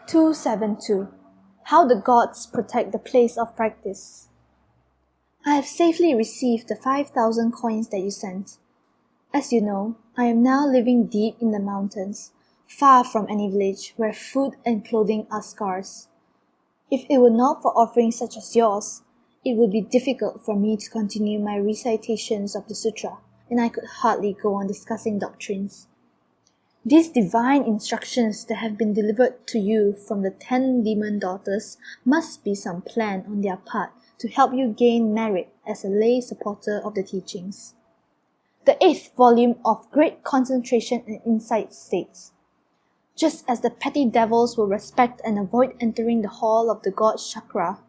272. How the Gods Protect the Place of Practice. I have safely received the 5,000 coins that you sent. As you know, I am now living deep in the mountains, far from any village where food and clothing are scarce. If it were not for offerings such as yours, it would be difficult for me to continue my recitations of the sutra, and I could hardly go on discussing doctrines. These divine instructions that have been delivered to you from the 10 demon daughters must be some plan on their part to help you gain merit as a lay supporter of the teachings. The 8th volume of Great Concentration and Insight states, just as the petty devils will respect and avoid entering the hall of the god chakra,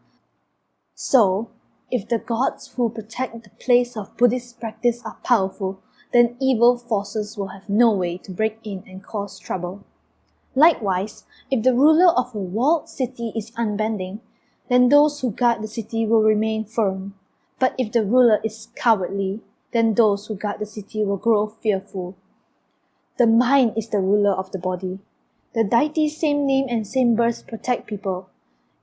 so, if the gods who protect the place of Buddhist practice are powerful, then evil forces will have no way to break in and cause trouble. Likewise, if the ruler of a walled city is unbending, then those who guard the city will remain firm. But if the ruler is cowardly, then those who guard the city will grow fearful. The mind is the ruler of the body. The deities same name and same birth protect people.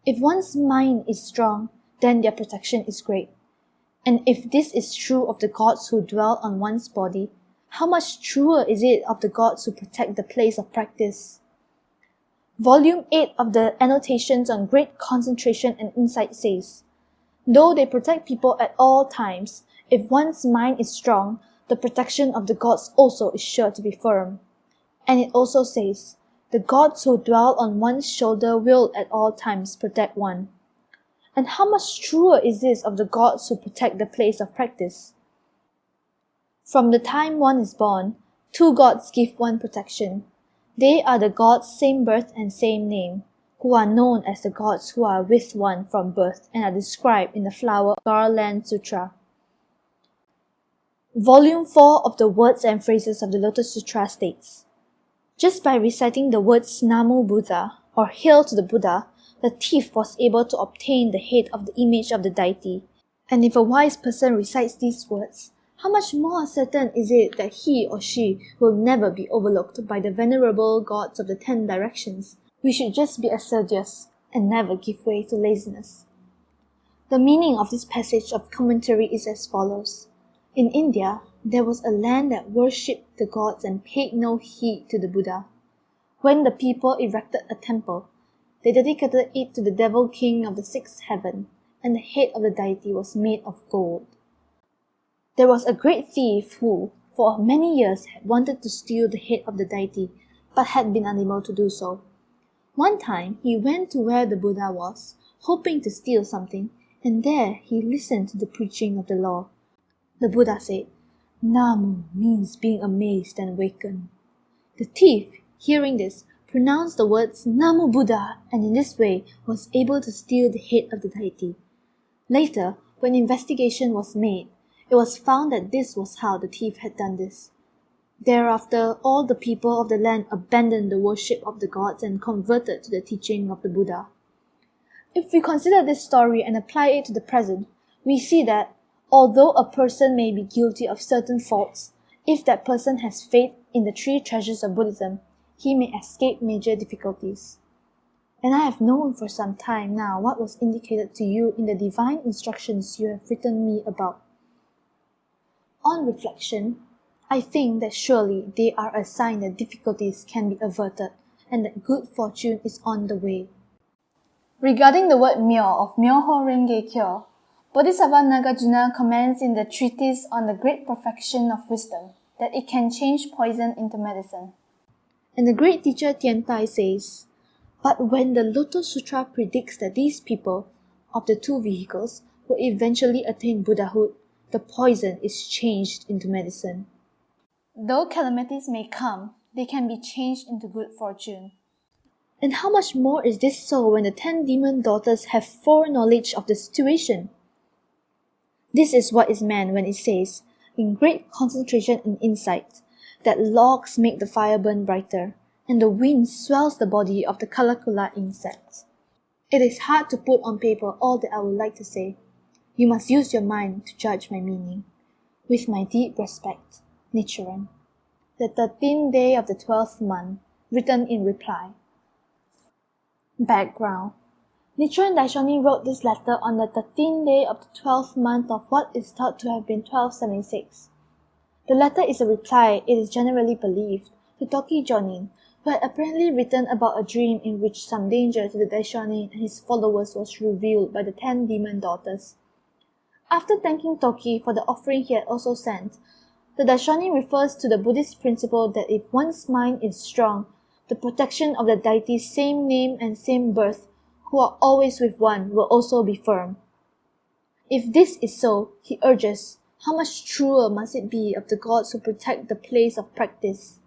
If one's mind is strong, then their protection is great. And if this is true of the gods who dwell on one's body, how much truer is it of the gods who protect the place of practice? Volume 8 of the Annotations on Great Concentration and Insight says, though they protect people at all times, if one's mind is strong, the protection of the gods also is sure to be firm. And it also says, the gods who dwell on one's shoulder will at all times protect one. And how much truer is this of the gods who protect the place of practice? From the time one is born, 2 gods give one protection. They are the gods same birth and same name, who are known as the gods who are with one from birth and are described in the Flower Garland Sutra. Volume 4 of the Words and Phrases of the Lotus Sutra states, just by reciting the words Namu Buddha, or Hail to the Buddha, the thief was able to obtain the head of the image of the deity. And if a wise person recites these words, how much more certain is it that he or she will never be overlooked by the venerable gods of the 10 directions? We should just be assiduous and never give way to laziness. The meaning of this passage of commentary is as follows. In India, there was a land that worshipped the gods and paid no heed to the Buddha. When the people erected a temple, they dedicated it to the devil king of the 6th heaven, and the head of the deity was made of gold. There was a great thief who, for many years, had wanted to steal the head of the deity, but had been unable to do so. One time, he went to where the Buddha was, hoping to steal something, and there he listened to the preaching of the law. The Buddha said, Namu means being amazed and awakened. The thief, hearing this, pronounced the words Namu Buddha and in this way was able to steal the head of the deity. Later, when investigation was made, it was found that this was how the thief had done this. Thereafter, all the people of the land abandoned the worship of the gods and converted to the teaching of the Buddha. If we consider this story and apply it to the present, we see that, although a person may be guilty of certain faults, if that person has faith in the 3 treasures of Buddhism, he may escape major difficulties. And I have known for some time now what was indicated to you in the divine instructions you have written me about. On reflection, I think that surely they are a sign that difficulties can be averted and that good fortune is on the way. Regarding the word Myo of Myoho Renge Kyo, Bodhisattva Nagarjuna comments in the treatise on the great perfection of wisdom that it can change poison into medicine. And the great teacher Tiantai says, but when the Lotus Sutra predicts that these people, of the 2 vehicles, will eventually attain Buddhahood, the poison is changed into medicine. Though calamities may come, they can be changed into good fortune. And how much more is this so when the 10 demon daughters have foreknowledge of the situation? This is what is meant when it says, in great concentration and insight, that logs make the fire burn brighter, and the wind swells the body of the Kalakula insect. It is hard to put on paper all that I would like to say. You must use your mind to judge my meaning. With my deep respect, Nichiren. The 13th day of the 12th month, written in reply. Background. Nichiren Daishonin wrote this letter on the 13th day of the 12th month of what is thought to have been 1276. The letter is a reply, it is generally believed, to Toki Jōnin, who had apparently written about a dream in which some danger to the Daishonin and his followers was revealed by the 10 demon daughters. After thanking Toki for the offering he had also sent, the Daishonin refers to the Buddhist principle that if one's mind is strong, the protection of the deities same name and same birth, who are always with one, will also be firm. If this is so, he urges, how much truer must it be of the gods who protect the place of practice?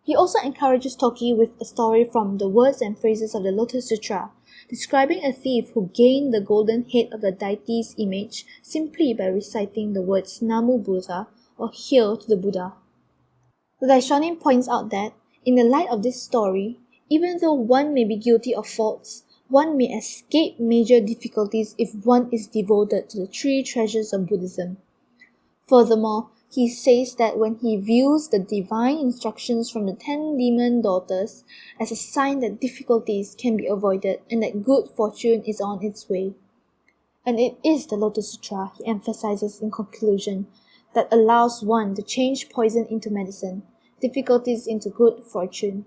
He also encourages Toki with a story from the words and phrases of the Lotus Sutra, describing a thief who gained the golden head of the deity's image simply by reciting the words Namu Buddha or Hail to the Buddha. The Daishonin points out that, in the light of this story, even though one may be guilty of faults, one may escape major difficulties if one is devoted to the three treasures of Buddhism. Furthermore, he says that when he views the divine instructions from the 10 demon daughters as a sign that difficulties can be avoided and that good fortune is on its way. And it is the Lotus Sutra, he emphasizes in conclusion, that allows one to change poison into medicine, difficulties into good fortune.